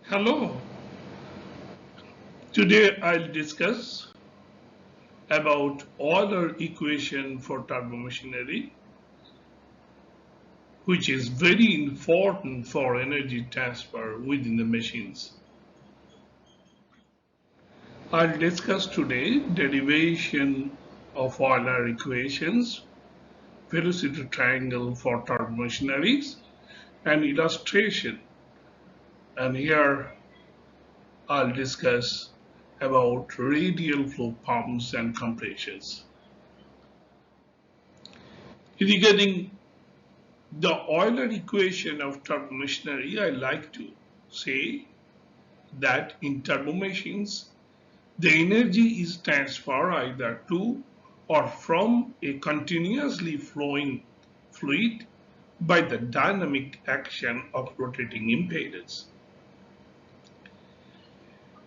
Hello, today I'll discuss about Euler equation for turbomachinery, which is very important for energy transfer within the machines. I'll discuss today derivation of Euler equations, velocity triangle for turbomachineries, and illustration. And here I'll discuss about radial flow pumps and compressors. Regarding the Euler equation of turbomachinery, I like to say that in turbomachines, the energy is transferred either to or from a continuously flowing fluid by the dynamic action of rotating impellers.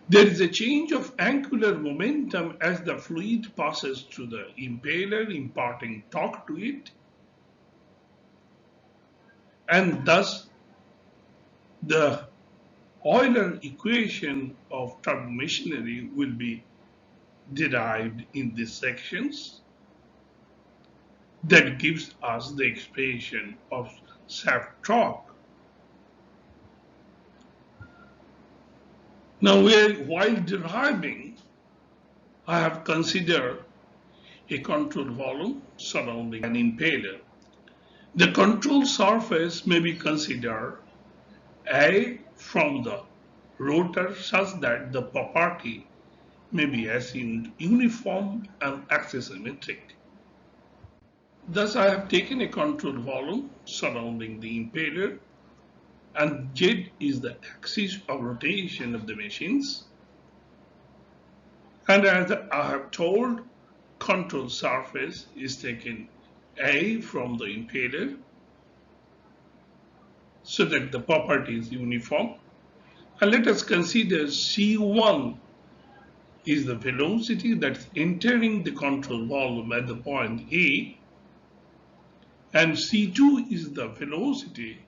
There is a change of angular momentum as the fluid passes through the impeller, imparting torque to it, and thus the Euler equation of turbomachinery will be derived in these sections that gives us the expression of shaft torque. Now, while deriving, I have considered a control volume surrounding an impeller. The control surface may be considered A from the rotor such that the property may be assumed uniform and axisymmetric. Thus, I have taken a control volume surrounding the impeller, and Z is the axis of rotation of the machines. And as I have told, control surface is taken A from the impeller so that the property is uniform. And let us consider C1 is the velocity that's entering the control volume at the point A, and C2 is the velocity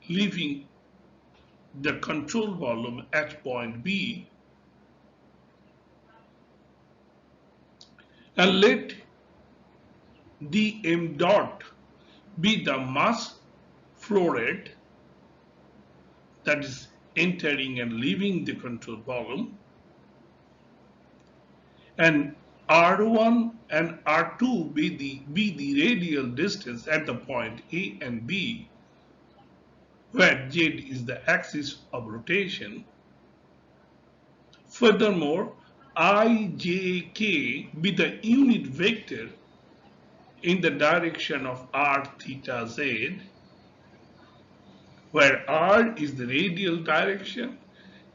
leaving the control volume at point B. And let dm dot be the mass flow rate that is entering and leaving the control volume, and R1 and R2 be the radial distance at the point A and B, where Z is the axis of rotation. Furthermore, IJK be the unit vector in the direction of R theta Z, where R is the radial direction,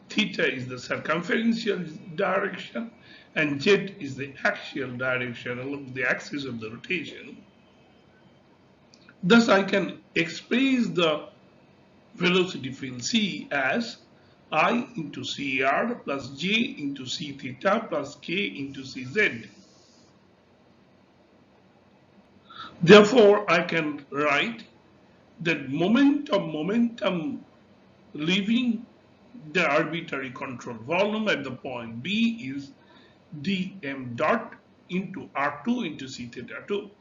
theta is the circumferential direction, and Z is the axial direction along the axis of the rotation. Thus, I can express the velocity field C as I into CR plus J into C theta plus K into CZ. Therefore, I can write that momentum leaving the arbitrary control volume at the point B is dm dot into R2 into C theta 2.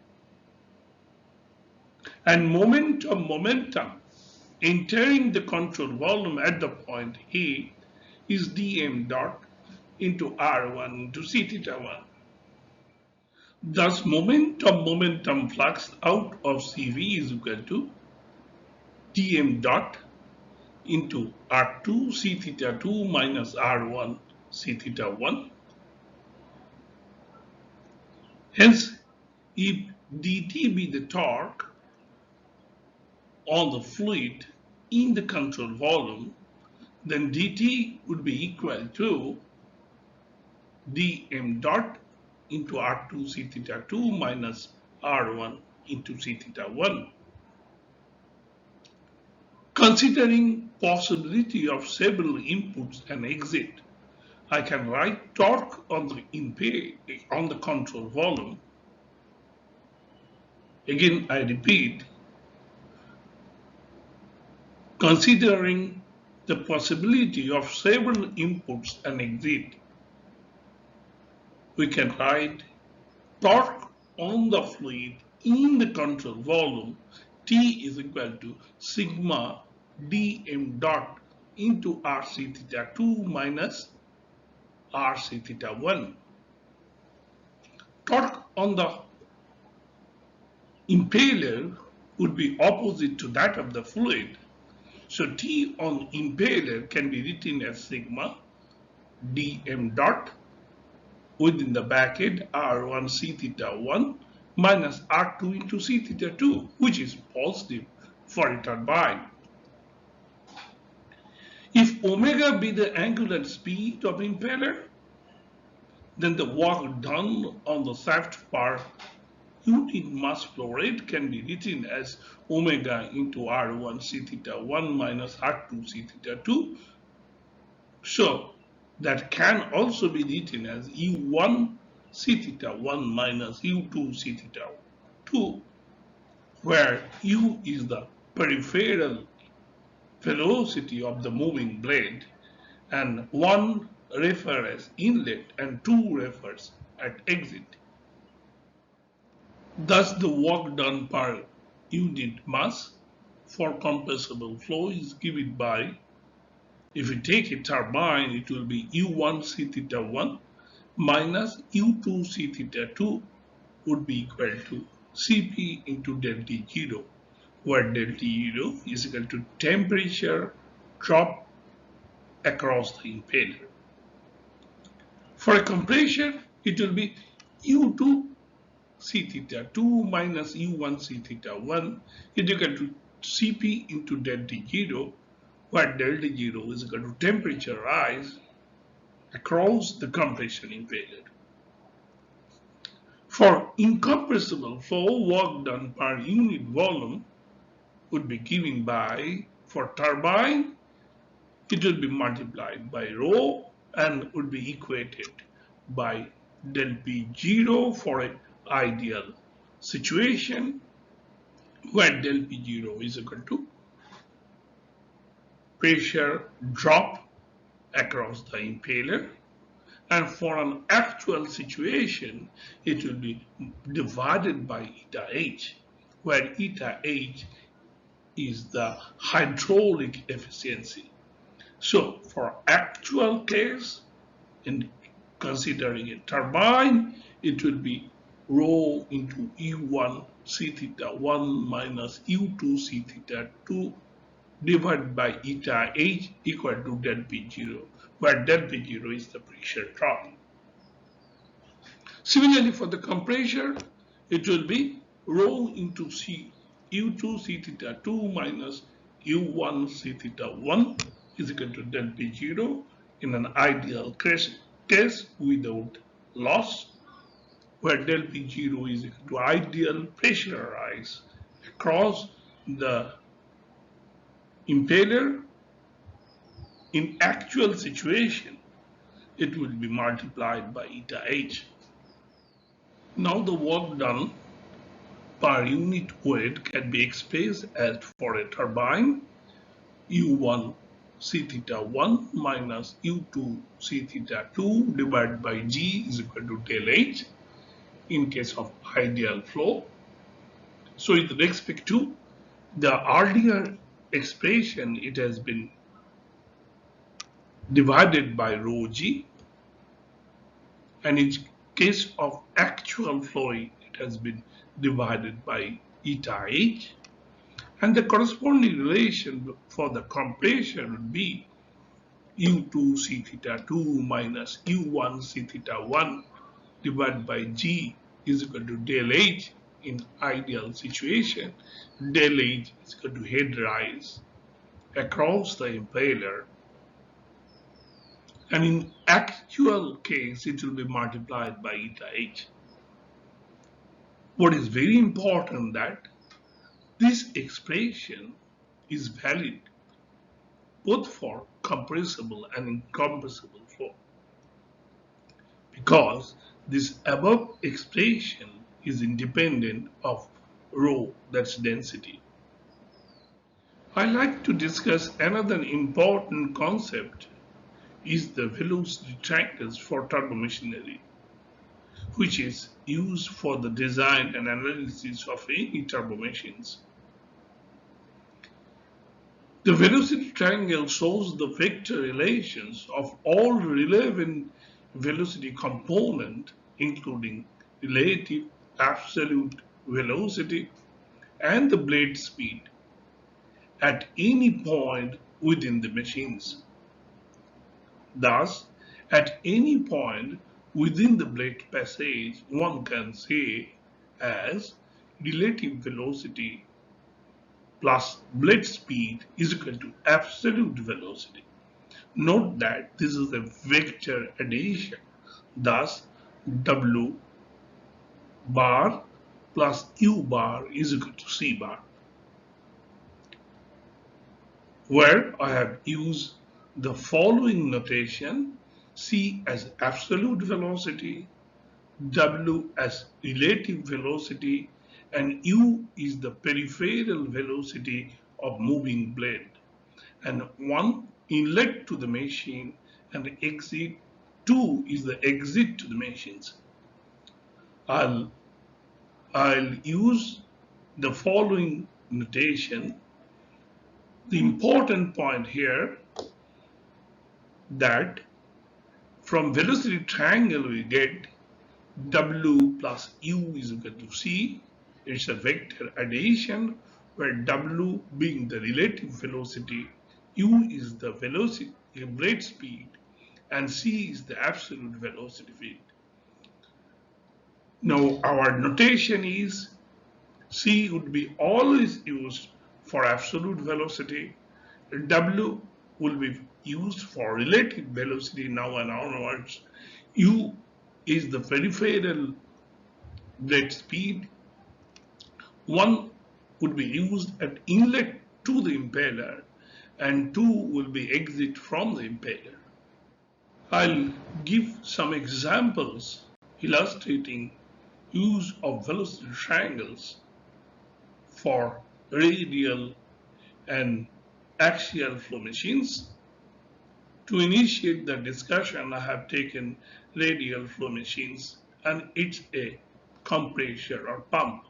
And momentum entering the control volume at the point A is dm dot into R1 into C theta 1. Thus, momentum flux out of CV is equal to dm dot into R2 C theta 2 minus R1 C theta 1. Hence, if dt be the torque on the fluid in the control volume, then dt would be equal to dm dot into R2 C theta 2 minus R1 into C theta 1. Considering possibility of several inputs and exit, I can write torque on the control volume. Again, I repeat, considering the possibility of several inputs and exit, we can write torque on the fluid in the control volume T is equal to sigma dm dot into Rc theta 2 minus Rc theta 1. Torque on the impeller would be opposite to that of the fluid. So T on impeller can be written as sigma dm dot within the bracket R1 c theta 1 minus R2 into c theta 2, which is positive for a turbine. If omega be the angular speed of impeller, then the work done on the shaft per unit mass flow rate can be written as omega into R1 c theta 1 minus R2 c theta 2. So that can also be written as U1 c theta 1 minus U2 c theta 2, where U is the peripheral velocity of the moving blade and 1 refers inlet and 2 refers at exit. Thus, the work done per unit mass for compressible flow is given by, if we take a turbine, it will be U1 c theta 1 minus U2 c theta 2 would be equal to Cp into del T0, where del T0 is equal to temperature drop across the impeller. For a compressor, it will be U2 c theta 2 minus U1 c theta 1 is equal to Cp into del T0, where del T0 is equal to temperature rise across the compression impeller. For incompressible flow, work done per unit volume would be given by, for turbine, it will be multiplied by rho and would be equated by del P0 for an ideal situation, where del P0 is equal to pressure drop across the impeller, and for an actual situation it will be divided by eta h, where eta h is the hydraulic efficiency. So for actual case, in considering a turbine, it will be rho into U1 c theta 1 minus U2 c theta 2 divided by eta h equal to del P0, where del P0 is the pressure drop. Similarly, for the compressor, it will be rho into U2 c theta 2 minus U1 c theta 1 is equal to del P0 in an ideal case without loss, where del P0 is equal to ideal pressure rise across the impeller. In actual situation, it will be multiplied by eta h. Now the work done per unit weight can be expressed as, for a turbine, U1 c theta 1 minus U2 c theta 2 divided by G is equal to del H in case of ideal flow. So with respect to the earlier expression, it has been divided by rho G, and in case of actual flow, it has been divided by eta H, and the corresponding relation for the compression would be U2 c theta 2 minus U1 c theta 1 divided by G is equal to del H in ideal situation. Del H is equal to head rise across the impeller, and in actual case it will be multiplied by eta H. What is very important that this expression is valid both for compressible and incompressible flow. because this above expression is independent of rho, that's density. I like to discuss another important concept is the velocity triangles for turbomachinery, which is used for the design and analysis of any turbo machines. The velocity triangle shows the vector relations of all relevant velocity components, including relative, absolute velocity, and the blade speed at any point within the machines. Thus, at any point within the blade passage, one can say as relative velocity plus blade speed is equal to absolute velocity. Note that this is a vector addition. Thus, W bar plus U bar is equal to C bar, where I have used the following notation: C as absolute velocity, W as relative velocity, and U is the peripheral velocity of moving blade, and one inlet to the machine and exit 2 is the exit to the machines. I'll use the following notation. The important point here that from velocity triangle we get W plus U is equal to C. It's a vector addition where W being the relative velocity, U is the velocity blade speed, and C is the absolute velocity field. Now our notation is C would be always used for absolute velocity, W will be used for relative velocity now and onwards, U is the peripheral blade speed, 1 would be used at inlet to the impeller, and 2 will be exit from the impeller. I'll give some examples illustrating use of velocity triangles for radial and axial flow machines. To initiate the discussion, I have taken radial flow machines, and it's a compressor or pump.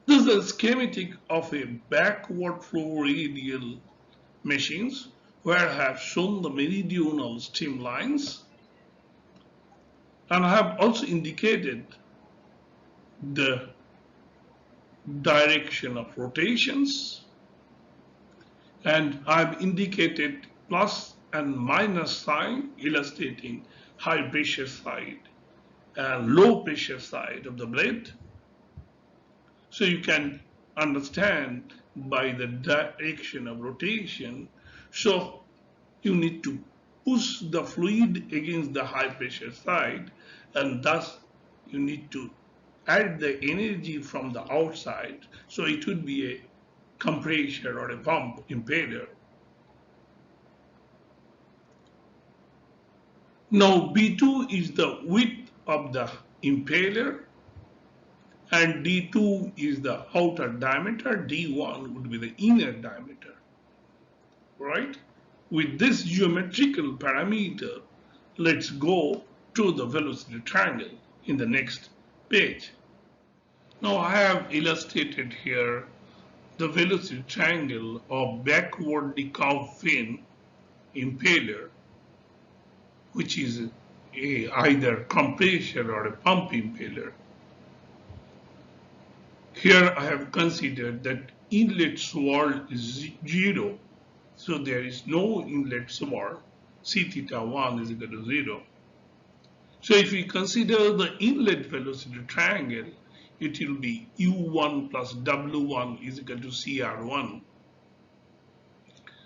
This is a schematic of a backward flow radial machines where I have shown the meridional streamlines, and I have also indicated the direction of rotations, and I've indicated plus and minus sign illustrating high pressure side and low pressure side of the blade. So you can understand by the direction of rotation, so you need to push the fluid against the high pressure side, and thus you need to add the energy from the outside, so it would be a compressor or a pump impeller. Now B2 is the width of the impeller, and D2 is the outer diameter, D1 would be the inner diameter, right? With this geometrical parameter, let's go to the velocity triangle in the next page. Now I have illustrated here the velocity triangle of backwardly curved Vane impeller, which is either compressor or a pump impeller. Here I have considered that inlet swirl is 0, so there is no inlet swirl. C theta 1 is equal to 0. So if we consider the inlet velocity triangle, it will be U1 plus W1 is equal to CR1.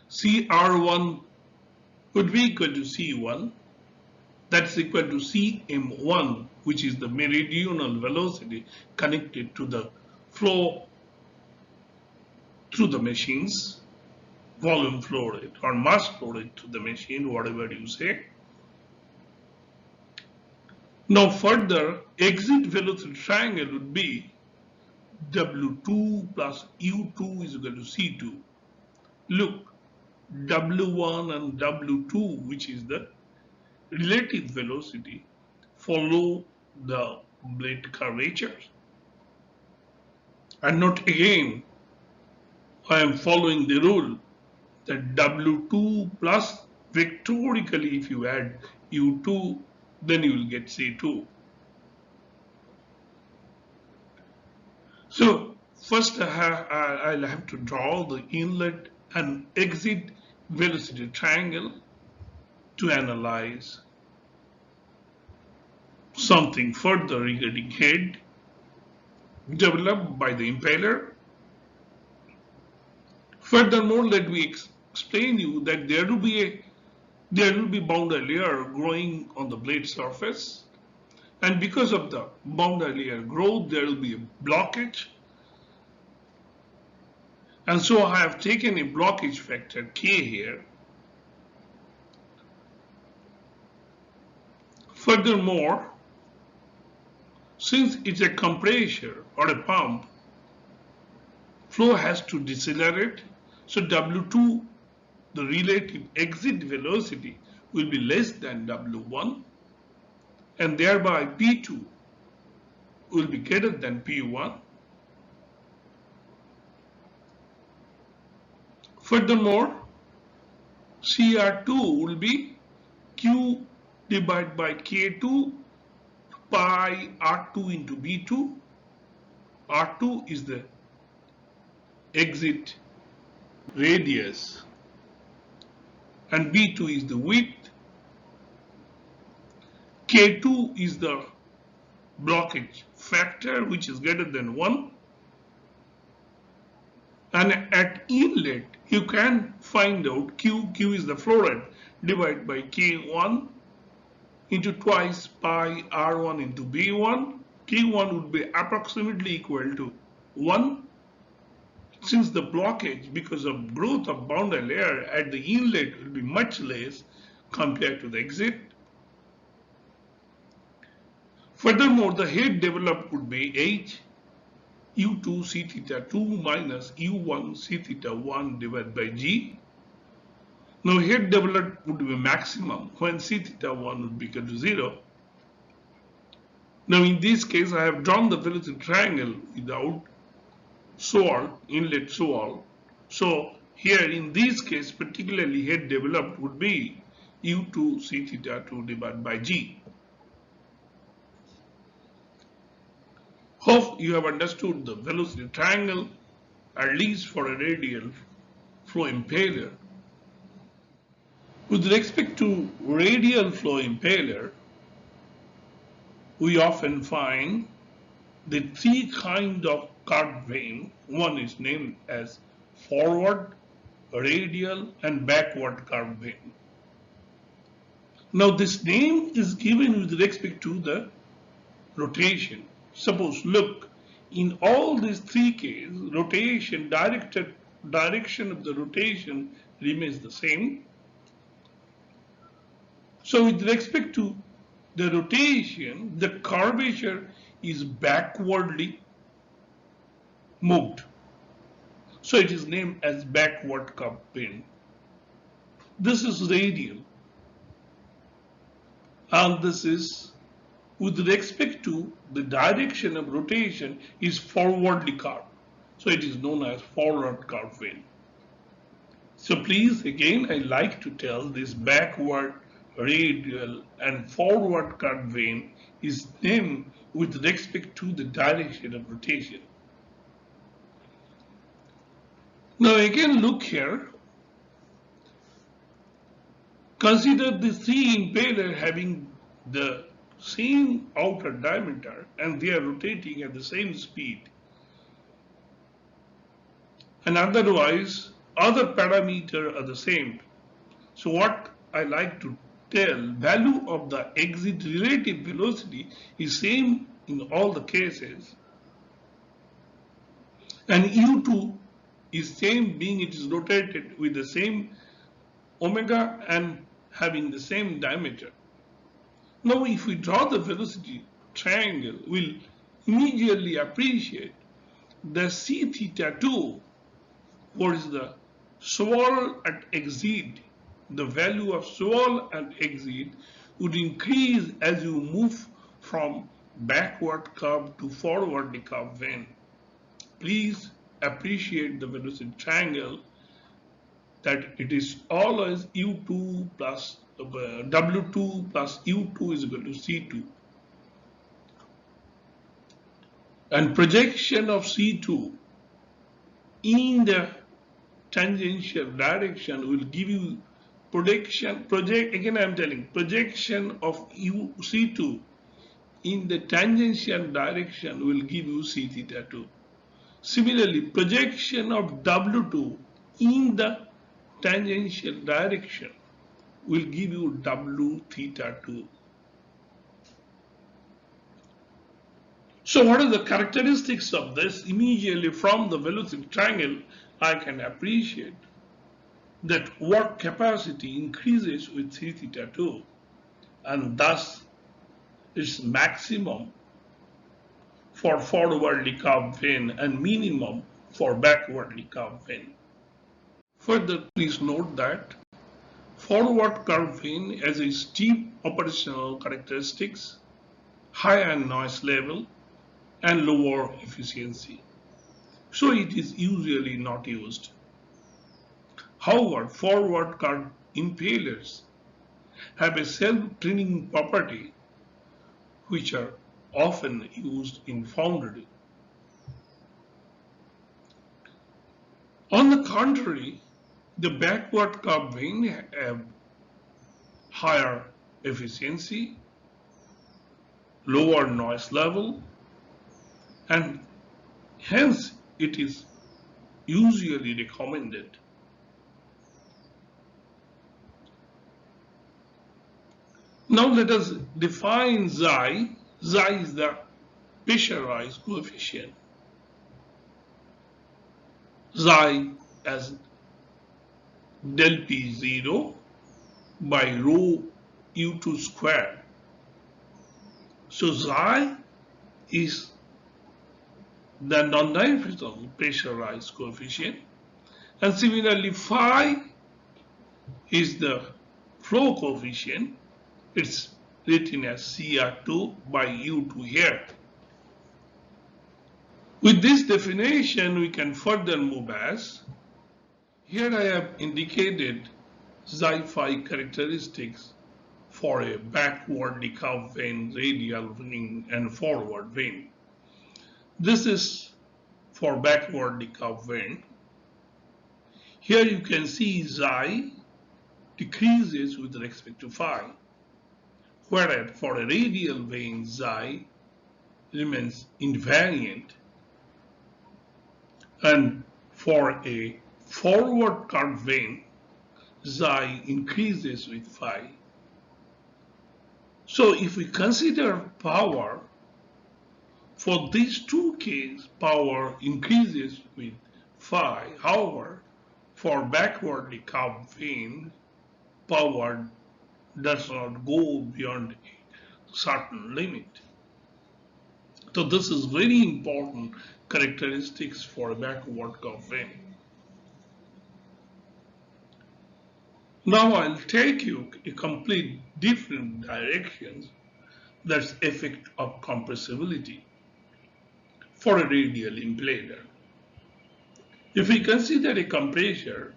CR1 would be equal to C1. That's equal to Cm1, which is the meridional velocity connected to the flow through the machine's volume flow rate or mass flow rate to the machine, whatever you say. Now further, exit velocity triangle would be W2 plus U2 is equal to C2. Look, W1 and W2, which is the relative velocity, follow the blade curvature. And not again, I am following the rule that W2 plus vectorically if you add U2, then you will get C2. So first I'll have to draw the inlet and exit velocity triangle to analyze something further regarding head developed by the impeller. Furthermore, let me explain you that there will be boundary layer growing on the blade surface, and because of the boundary layer growth there will be a blockage, and so I have taken a blockage factor K here. Furthermore, since it's a compressor or a pump, flow has to decelerate, so W2, the relative exit velocity, will be less than W1, and thereby P2 will be greater than P1. Furthermore, CR2 will be Q divided by K2 pi R2 into B2. R2 is the exit radius and B2 is the width. K2 is the blockage factor, which is greater than 1. And at inlet, you can find out Q is the flow rate, divided by K1 into twice pi R1 into B1. K1 would be approximately equal to 1. Since the blockage, because of growth of boundary layer at the inlet, will be much less compared to the exit. Furthermore, the head developed would be H U2 C theta 2 minus U1 C theta 1 divided by G. Now head developed would be maximum when C theta 1 would be equal to 0. Now in this case I have drawn the velocity triangle without swirl, inlet swirl. So here in this case particularly head developed would be U2 C theta 2 divided by G. Hope you have understood the velocity triangle, at least for a radial flow impeller. With respect to radial flow impeller, we often find the three kinds of curved vane. One is named as forward, radial, and backward curved vane. Now this name is given with respect to the rotation. Suppose, look, in all these three cases, rotation, direction of the rotation remains the same. So with respect to the rotation, the curvature is backwardly moved. So it is named as backward curved vane. This is radial. And this is with respect to the direction of rotation is forwardly curved. So it is known as forward curved vane. So please again I like to tell this backward, radial and forward curved vane is named with respect to the direction of rotation. Now again look here. Consider the three impeller having the same outer diameter and they are rotating at the same speed. And otherwise, other parameters are the same. So what I like to tell, value of the exit relative velocity is same in all the cases. And U2 is same being it is rotated with the same omega and having the same diameter. Now if we draw the velocity triangle, we'll immediately appreciate the c theta 2, what is the swirl at exit. The value of swirl and exit would increase as you move from backward curve to forward curve vane. Please appreciate the velocity triangle, that it is always u2 plus w2 plus u2 is equal to c2, and projection of c2 in the tangential direction will give you again I am telling, projection of c2 in the tangential direction will give you c theta 2. Similarly, projection of w2 in the tangential direction will give you w theta 2. So what are the characteristics of this? Immediately from the velocity triangle, I can appreciate that work capacity increases with c theta 2, and thus its maximum for forwardly curved vane and minimum for backwardly curved vane. Further, please note that forward curved vane has a steep operational characteristics, higher noise level, and lower efficiency, so it is usually not used. However, forward curved impellers have a self-cleaning property which are often used in foundry. On the contrary, the backward curved vane have higher efficiency, lower noise level, and hence it is usually recommended. Now let us define xi. Xi is the pressurized coefficient. Xi as del P0 by rho U2 square. So xi is the non-dimensional pressurized coefficient, and similarly phi is the flow coefficient. It's written as CR2 by U2 here. With this definition, we can further move as, here I have indicated xi phi characteristics for a backwardly curved vane, radial vane, and forward vane. This is for backwardly curved vane. Here you can see xi decreases with respect to phi, whereas for a radial vane, xi remains invariant, and for a forward curved vane, xi increases with phi. So if we consider power, for these two cases, power increases with phi. However, for backwardly curved vane, power does not go beyond a certain limit. So this is very important characteristics for a backward curved vane. Now I'll take you a complete different directions, that's effect of compressibility for a radial impeller. If we consider a compressor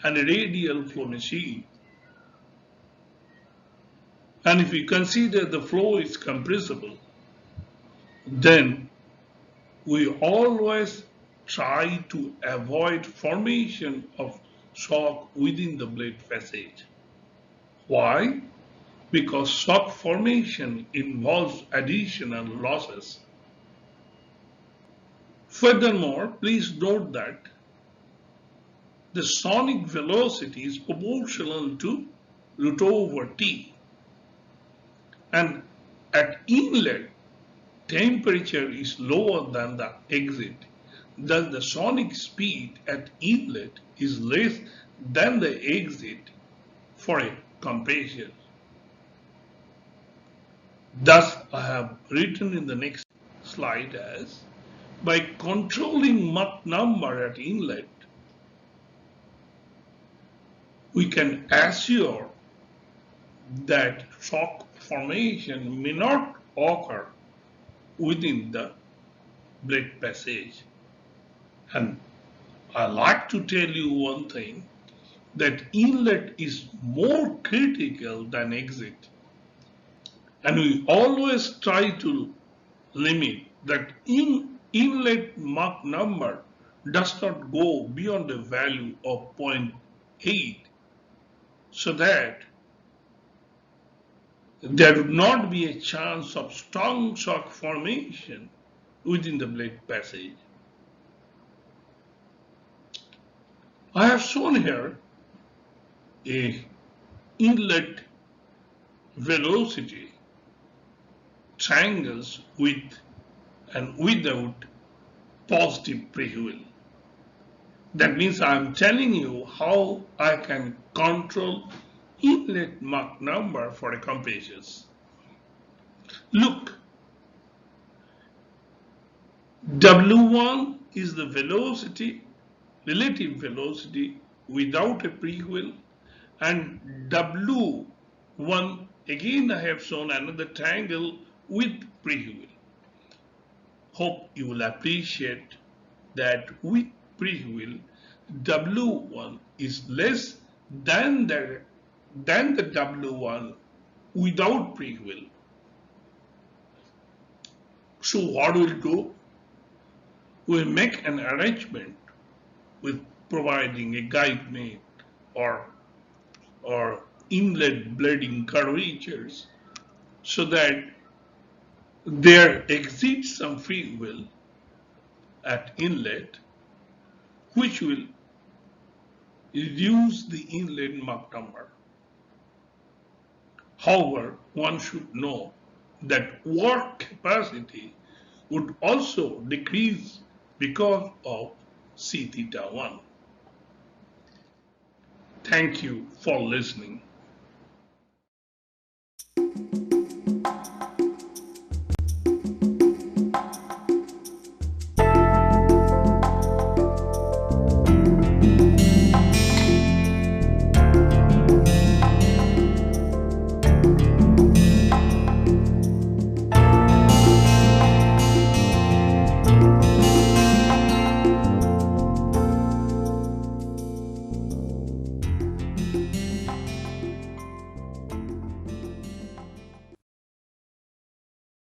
and a radial flow machine, and if we consider the flow is compressible, then we always try to avoid formation of shock within the blade passage. Why? Because shock formation involves additional losses. Furthermore, please note that the sonic velocity is proportional to root over T, and at inlet, temperature is lower than the exit. Thus, the sonic speed at inlet is less than the exit for a compressor. Thus, I have written in the next slide as by controlling Mach number at inlet, we can assure that shock formation may not occur within the blade passage. And I like to tell you one thing, that inlet is more critical than exit. And we always try to limit that inlet Mach number does not go beyond the value of 0.8, so that there would not be a chance of strong shock formation within the blade passage. I have shown here a inlet velocity triangles with and without positive pre-wheel. That means I am telling you how I can control inlet Mach number for a compasses. Look, W1 is the velocity, relative velocity without a pre-wheel, and W1 again I have shown another triangle with pre-wheel. Hope you will appreciate that with pre-wheel W1 is less than the W1 without pre-wheel. So what we'll do? We'll make an arrangement with providing a guide mate or inlet blading curvatures so that there exists some free will at inlet which will reduce the inlet Mach number. However, one should know that work capacity would also decrease because of C theta 1. Thank you for listening.